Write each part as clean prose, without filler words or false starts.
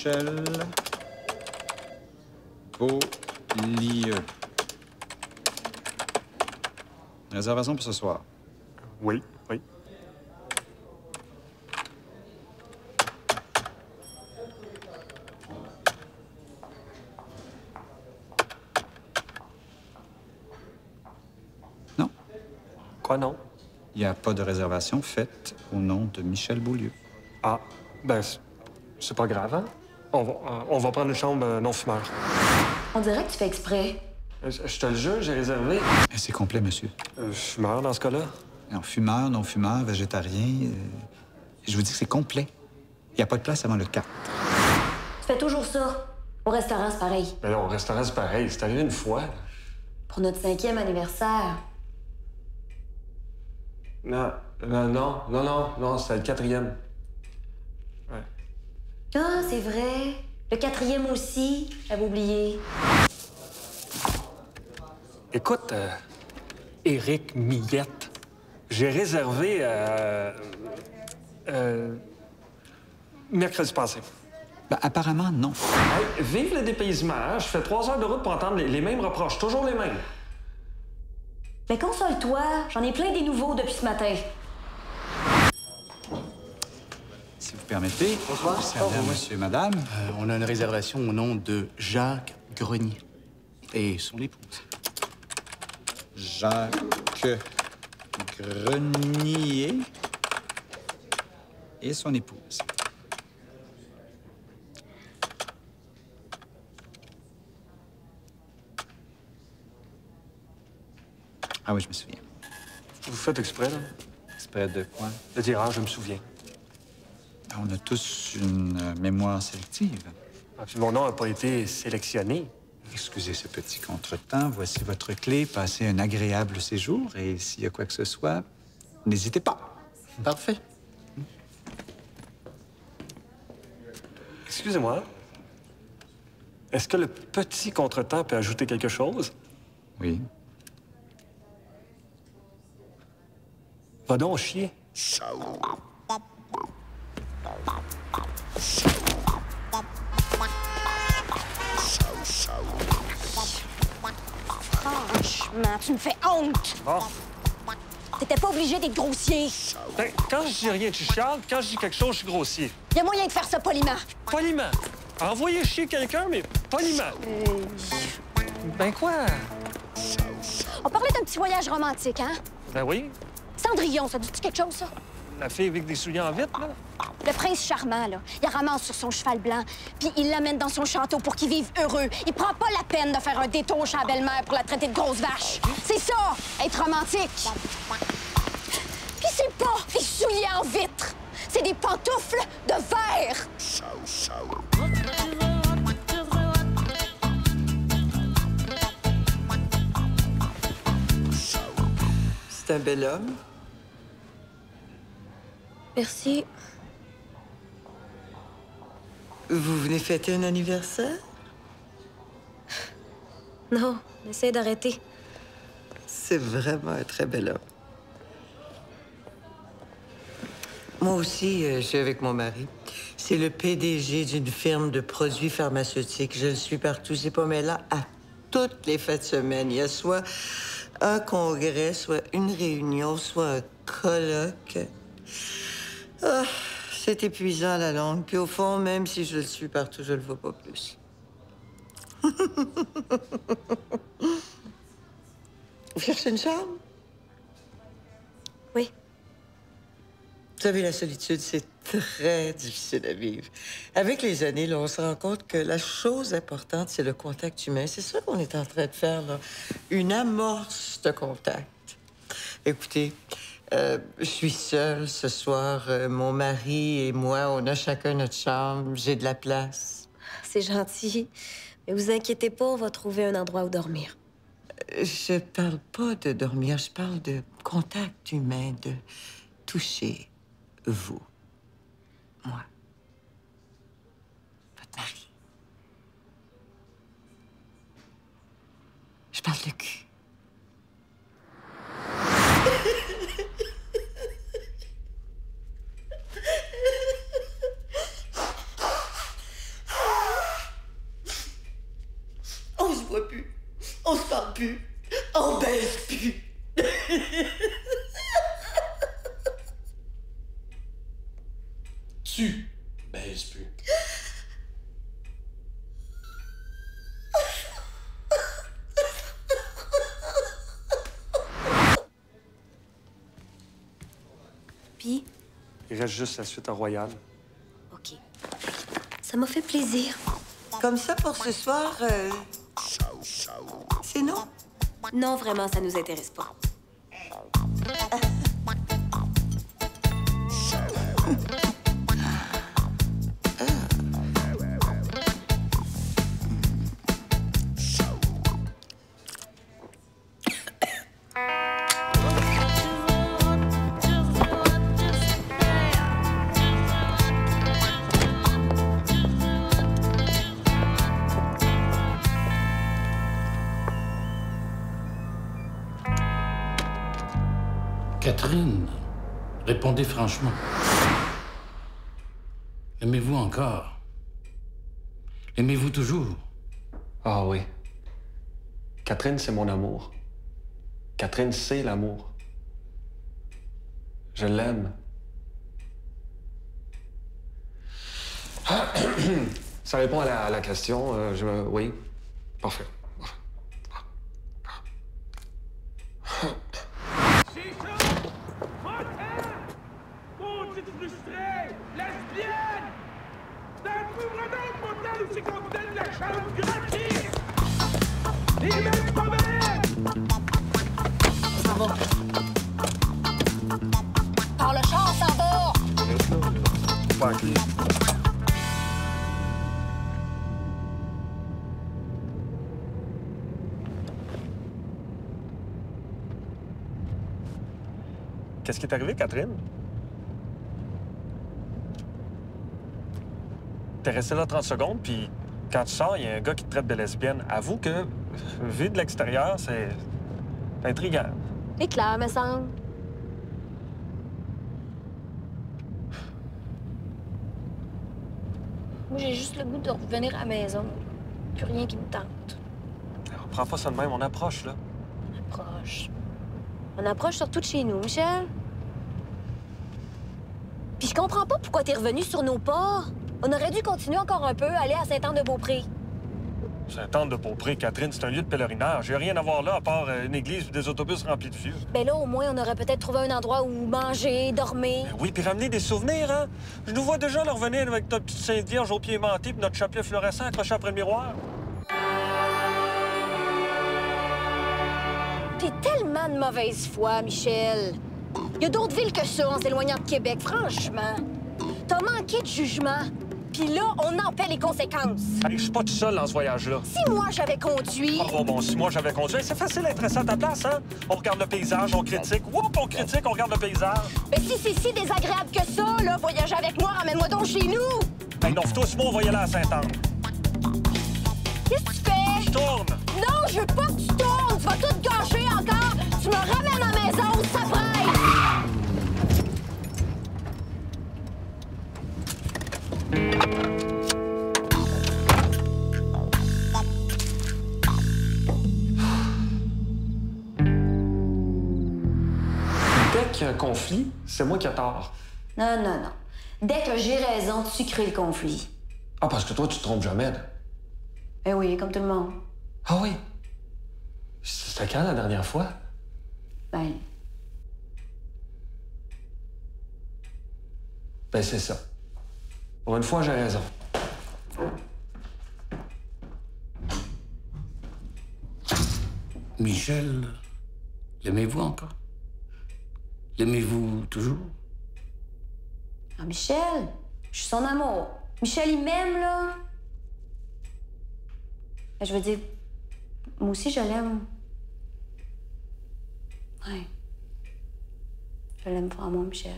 Michel Beaulieu. Réservation pour ce soir. Oui, oui. Non. Quoi, non? Il n'y a pas de réservation faite au nom de Michel Beaulieu. Ah, ben, c'est pas grave, hein? On va prendre une chambre non-fumeur. On dirait que tu fais exprès. Je te le jure, j'ai réservé. C'est complet, monsieur. Fumeur, dans ce cas-là? Non, fumeur, non-fumeur, végétarien. Je vous dis que c'est complet. Il n'y a pas de place avant le 4. Tu fais toujours ça. Au restaurant, c'est pareil. Mais non, au restaurant, c'est pareil. C'est arrivé une fois. Pour notre 5e anniversaire. Non, c'était le 4e. Ouais. Ah, c'est vrai. Le 4e aussi. J'avais oublié. Écoute, Éric Millette, j'ai réservé mercredi passé. Ben, apparemment, non. Hey, vive le dépaysement, hein? Je fais 3 heures de route pour entendre les mêmes reproches, toujours les mêmes. Mais console-toi, j'en ai plein des nouveaux depuis ce matin. Si vous permettez, Bonsoir. servir à monsieur et madame. On a une réservation au nom de Jacques Grenier et son épouse. Jacques Grenier et son épouse. Ah oui, je me souviens. Vous faites exprès, là? Exprès de quoi? De dire, ah, je me souviens. On a tous une mémoire sélective. Ah, puis mon nom n'a pas été sélectionné. Excusez ce petit contretemps. Voici votre clé. Passez un agréable séjour. Et s'il y a quoi que ce soit, n'hésitez pas. Parfait. Excusez-moi. Est-ce que le petit contretemps peut ajouter quelque chose? Oui. Va donc chier. Franchement, tu me fais honte! Bon. T'étais pas obligé d'être grossier. Ben, quand je dis rien, tu chiales. Quand je dis quelque chose, je suis grossier. Y a moyen de faire ça poliment. Poliment. Envoyer chier quelqu'un, mais poliment. Ben quoi? On parlait d'un petit voyage romantique, hein? Ben oui. Cendrillon, ça dit-tu quelque chose, ça? La fille avec des souliers en vitre, là. Le prince charmant, là, il ramasse sur son cheval blanc, puis il l'amène dans son château pour qu'il vive heureux. Il prend pas la peine de faire un détour chez la belle-mère pour la traiter de grosse vache. C'est ça, être romantique. Puis c'est pas des souliers en vitre, c'est des pantoufles de verre. C'est un bel homme. Merci. Vous venez fêter un anniversaire? Non, essaie d'arrêter. C'est vraiment un très bel homme. Moi aussi, je suis avec mon mari. C'est le PDG d'une firme de produits pharmaceutiques. Je le suis partout. C'est pas mais là, à toutes les fêtes de semaine. Il y a soit un congrès, soit une réunion, soit un colloque. Ah, c'est épuisant à la longue. Puis au fond, même si je le suis partout, je le vois pas plus. Vous cherchez une chambre? Oui. Vous savez, la solitude, c'est très difficile à vivre. Avec les années, là, on se rend compte que la chose importante, c'est le contact humain. C'est ça qu'on est en train de faire, là. Une amorce de contact. Écoutez, je suis seule ce soir. Mon mari et moi, on a chacun notre chambre. J'ai de la place. C'est gentil. Mais vous inquiétez pas, on va trouver un endroit où dormir. Je parle pas de dormir, je parle de contact humain, de toucher vous, moi, votre mari. Je parle de cul. On se parle plus. On baise plus. Tu baises plus. Puis, Il reste juste la suite à Royal. OK. Ça m'a fait plaisir. Comme ça, pour ce soir, c'est non? Non, vraiment, ça nous intéresse pas. Catherine, répondez franchement. Aimez-vous encore? Aimez-vous toujours? Ah oui. Catherine, c'est mon amour. Catherine, c'est l'amour. Je l'aime. Ça répond à la question. Oui. Parfait. Maudite frustrée! Lesbienne! D'un plus vraiment modèle, c'est qu'on te donne la chance gratuite! Et même pas vrai! Ça va. Par le char, ça va! Pas clé. Qu'est-ce qui est arrivé, Catherine? T'es resté là 30 secondes, puis quand tu sors, il y a un gars qui te traite de lesbienne. Avoue que, vu de l'extérieur, c'est intriguant. C'est clair, me semble. Moi, j'ai juste le goût de revenir à la maison. Plus rien qui me tente. On prend pas ça de même, on approche, là. On approche. On approche surtout de chez nous, Michel. Puis je comprends pas pourquoi t'es revenu sur nos pas. On aurait dû continuer encore un peu, aller à Sainte-Anne-de-Beaupré. Sainte-Anne-de-Beaupré, Catherine, c'est un lieu de pèlerinage. J'ai rien à voir là, à part une église et des autobus remplis de vieux. Ben là, au moins, on aurait peut-être trouvé un endroit où manger, dormir. Oui, puis ramener des souvenirs, hein? Je nous vois déjà là revenir avec notre petite Sainte Vierge au pied aimanté puis notre chapelet fluorescent accroché après le miroir. T'es tellement de mauvaise foi, Michel. Il y a d'autres villes que ça en s'éloignant de Québec, franchement. T'as manqué de jugement. Puis là, on en paie les conséquences. Allez, je suis pas tout seul dans ce voyage-là. Si moi, j'avais conduit... Oh bon, si moi j'avais conduit, c'est facile d'être assis à ta place, hein? On regarde le paysage, on critique. Oups, on critique, on regarde le paysage. Ben si c'est si désagréable que ça, là, voyager avec moi, ramène-moi donc chez nous. Hey, non, toi, moi, on va y aller à Sainte-Anne. Qu'est-ce que tu fais? Je tourne. Non, je veux pas que tu tournes. Tu vas tout gâcher encore. Tu me ramènes à la maison, ça presse. Dès qu'il y a un conflit, c'est moi qui ai tort. Non, non, non. Dès que j'ai raison, tu crées le conflit. Ah, parce que toi, tu te trompes jamais. Eh oui, comme tout le monde. Ah oui? C'était quand la dernière fois? Ben, Ben, c'est ça. Pour une fois, j'ai raison. Michel, l'aimez-vous encore? L'aimez-vous toujours? ah, Michel, je suis son amour. Michel, il m'aime, là. Ben, je veux dire, moi aussi, je l'aime. Ouais. Je l'aime vraiment, Michel.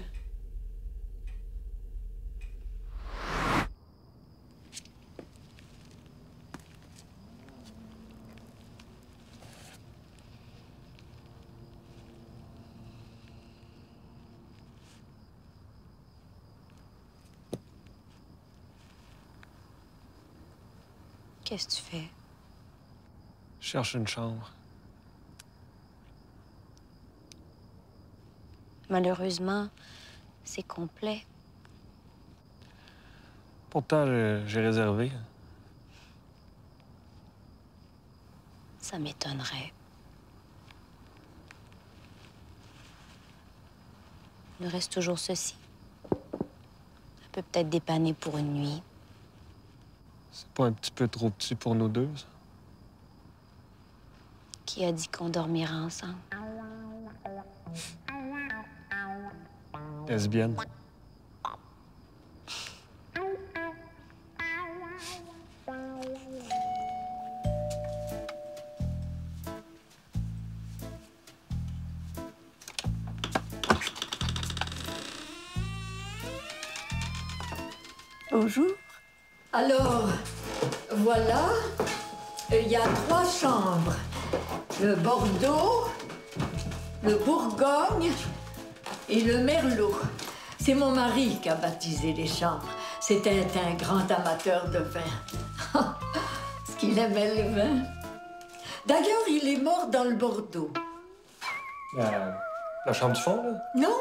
Qu'est-ce que tu fais? Je cherche une chambre. Malheureusement, c'est complet. Pourtant, j'ai réservé. Ça m'étonnerait. Il nous reste toujours ceci. Ça peut peut-être dépanner pour une nuit. C'est pas un petit peu trop petit pour nous deux, ça? Qui a dit qu'on dormira ensemble? Lesbienne. Bonjour. Alors, voilà, il y a 3 chambres. Le Bordeaux, le Bourgogne et le Merlot. C'est mon mari qui a baptisé les chambres. C'était un grand amateur de vin. Ce qu'il aimait le vin. D'ailleurs, il est mort dans le Bordeaux. La chambre du fond, là? Non,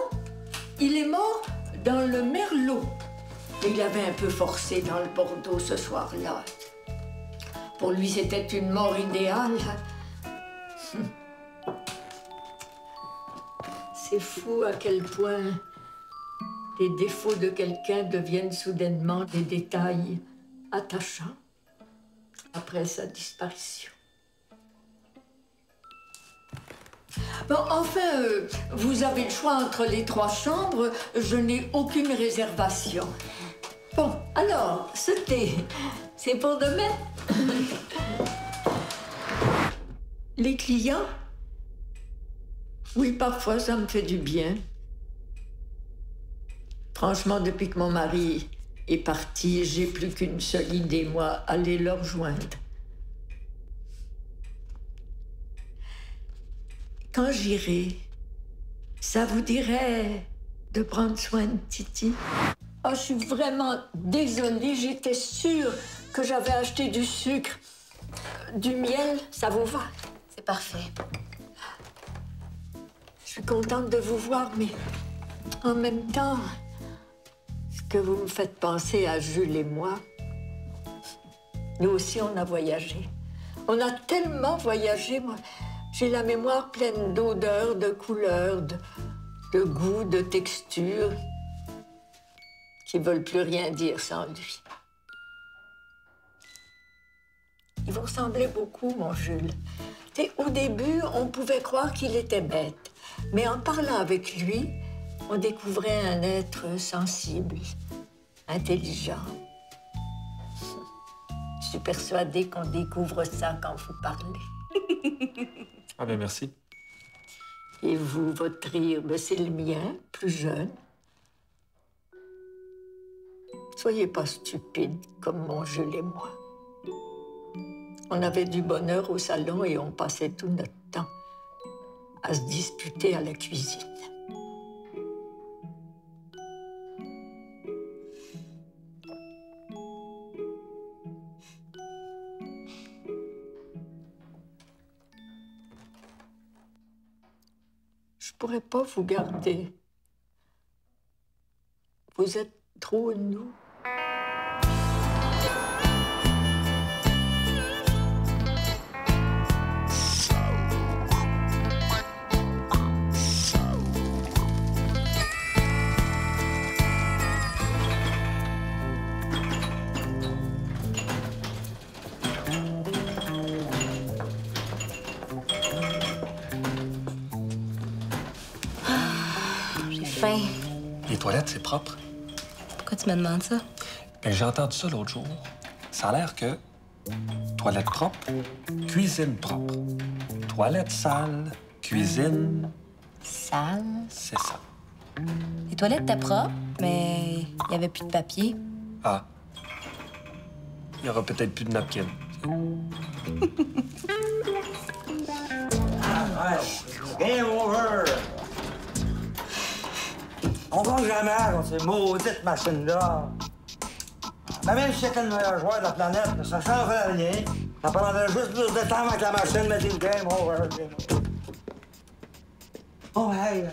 il est mort dans le Merlot. Il avait un peu forcé dans le Bordeaux ce soir-là. Pour lui, c'était une mort idéale. C'est fou à quel point les défauts de quelqu'un deviennent soudainement des détails attachants après sa disparition. Bon, enfin, vous avez le choix entre les 3 chambres. Je n'ai aucune réservation. Bon, alors, ce thé, c'est pour demain? Les clients? Oui, parfois, ça me fait du bien. Franchement, depuis que mon mari est parti, j'ai plus qu'une seule idée, moi, aller leur rejoindre. Quand j'irai, ça vous dirait de prendre soin de Titi? Oh, je suis vraiment désolée. J'étais sûre que j'avais acheté du sucre. Du miel, ça vous va? C'est parfait. Je suis contente de vous voir, mais en même temps, ce que vous me faites penser à Jules et moi, nous aussi, on a voyagé. On a tellement voyagé, moi. J'ai la mémoire pleine d'odeurs, de couleurs, de goûts, de textures, qui ne veulent plus rien dire sans lui. Il vous ressemblait beaucoup, mon Jules. Au début, on pouvait croire qu'il était bête. Mais en parlant avec lui, on découvrait un être sensible, intelligent. Je suis persuadée qu'on découvre ça quand vous parlez. Ah ben merci. Et vous, votre rire, ben c'est le mien, plus jeune. Soyez pas stupide comme mon Jules et moi. On avait du bonheur au salon et on passait tout notre temps à se disputer à la cuisine. Je pourrais pas vous garder. Vous êtes trop nous. Les toilettes, c'est propre. Pourquoi tu me demandes ça? Ben, j'ai entendu ça l'autre jour. Ça a l'air que toilette propre, cuisine propre. Toilette sale, cuisine... Sale? C'est ça. Les toilettes étaient propres, mais il n'y avait plus de papier. Ah. Il y aura peut-être plus de napkin. Game over! On gagne jamais contre ces maudites machines-là. Même si c'était le meilleur joueur de la planète, ça changerait rien. Ça prendrait juste plus de temps avec la machine, mais c'est game over. Oh, hey,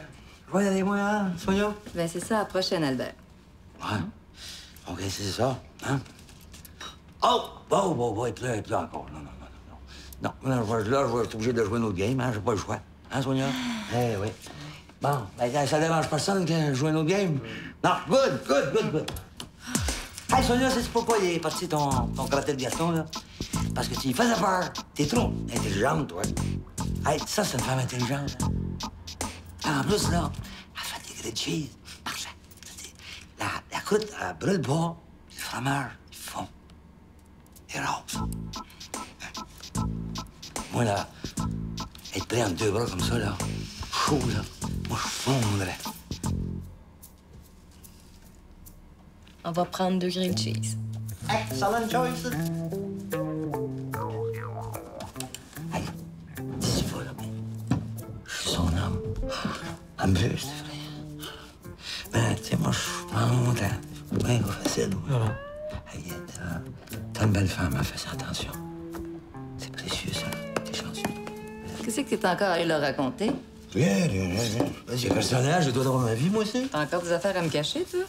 je vais y aller, moi, hein, Sonia? Ben, c'est ça, la prochaine, Albert. Ouais. OK, c'est ça, hein? Oh! Et puis là encore. Non, je vais être obligé de jouer notre game, hein? J'ai pas le choix. Hein, Sonia? Eh oui. Bon, ben, ça dérange personne que je joue un autre game? Non, good. Hey, Sonia, c'est pourquoi il est parti ton caractère de garçon, là? Parce que tu lui faisais peur. T'es trop intelligente, toi. Hey, ça, c'est une femme intelligente, hein? En plus, là, elle fait des grilled cheese. Parfait. La croûte, elle brûle pas. Le fromage, ils font. Et rose. Moi, là, être pris entre deux bras comme ça, là, chaud, là, moi, je fondrais. On va prendre 2 grilled cheese. Excellent choice. Hey, dis pas, là, mais je suis son homme. Elle me veut, c'est vrai. Mais, tu sais, moi, je suis pas content. C'est bien facile, voilà. Hey, t'as une belle femme, hein, fais attention. C'est précieux, ça. T'es chanceux. Qu'est-ce que t'es encore allé leur raconter? Rien. Vas-y, personnage, je dois avoir ma vie, moi aussi. T'as encore des affaires à me cacher, toi?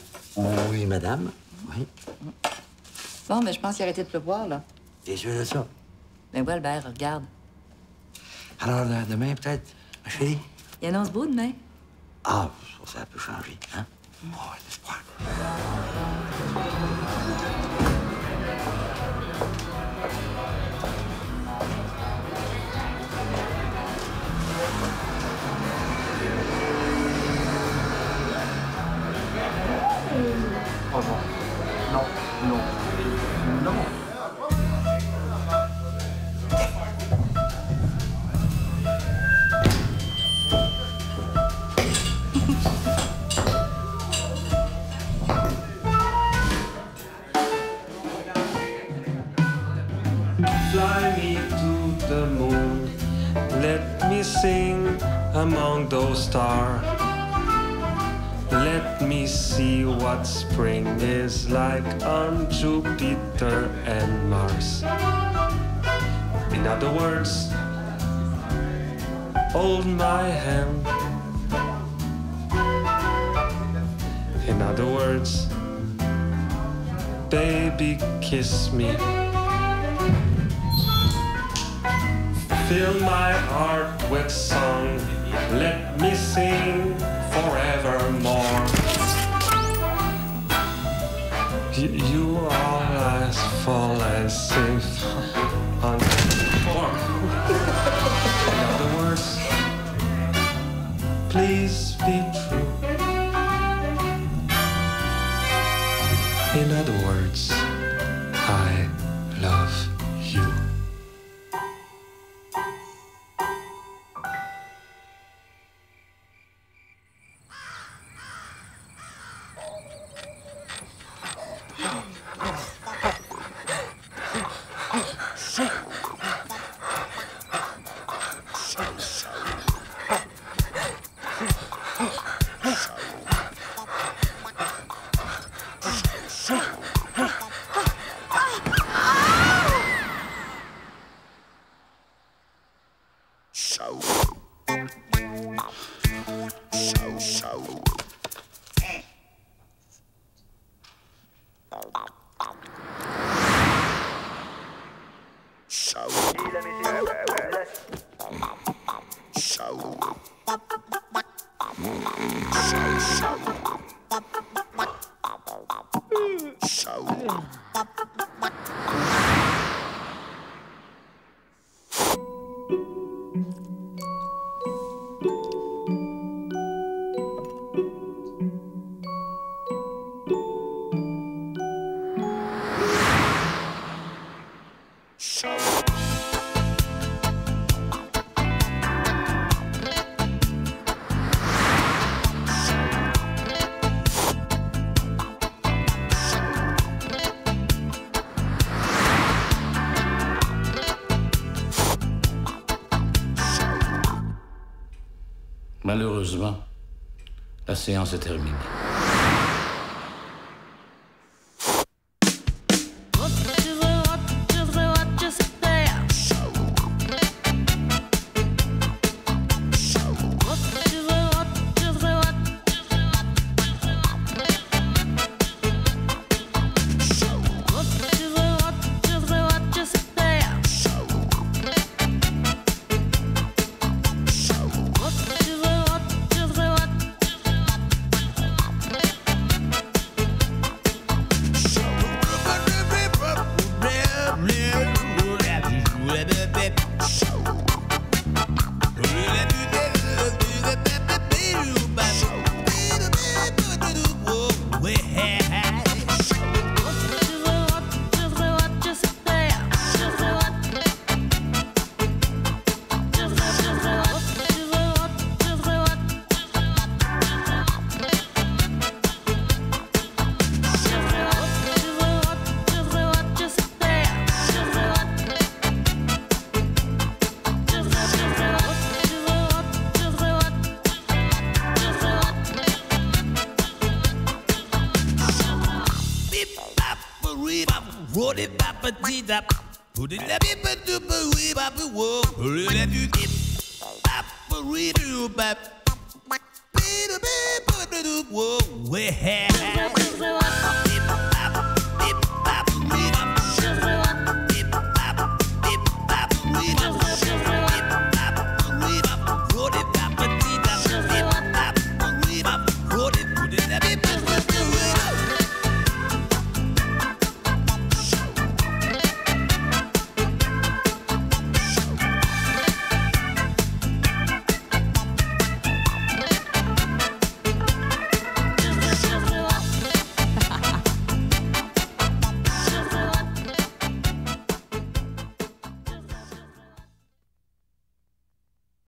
Oui, madame. Oui. Bon, mais je pense qu'il a arrêté de pleuvoir, là. T'es sûr de ça? Ben, ouais, Albert, regarde. Alors, demain, peut-être, ma chérie? Il annonce beau demain. Ah, ça peut changer, hein? Oh, l'espoir. Non. Fly me to the moon, let me sing among those stars. Let me see what spring is like on Jupiter and Mars. In other words, hold my hand. In other words, baby, kiss me. Fill my heart with song, let me sing forevermore. You always fall as safe on form. In other words, please be true. In other words, I love you. Malheureusement, la séance est terminée. Whoa,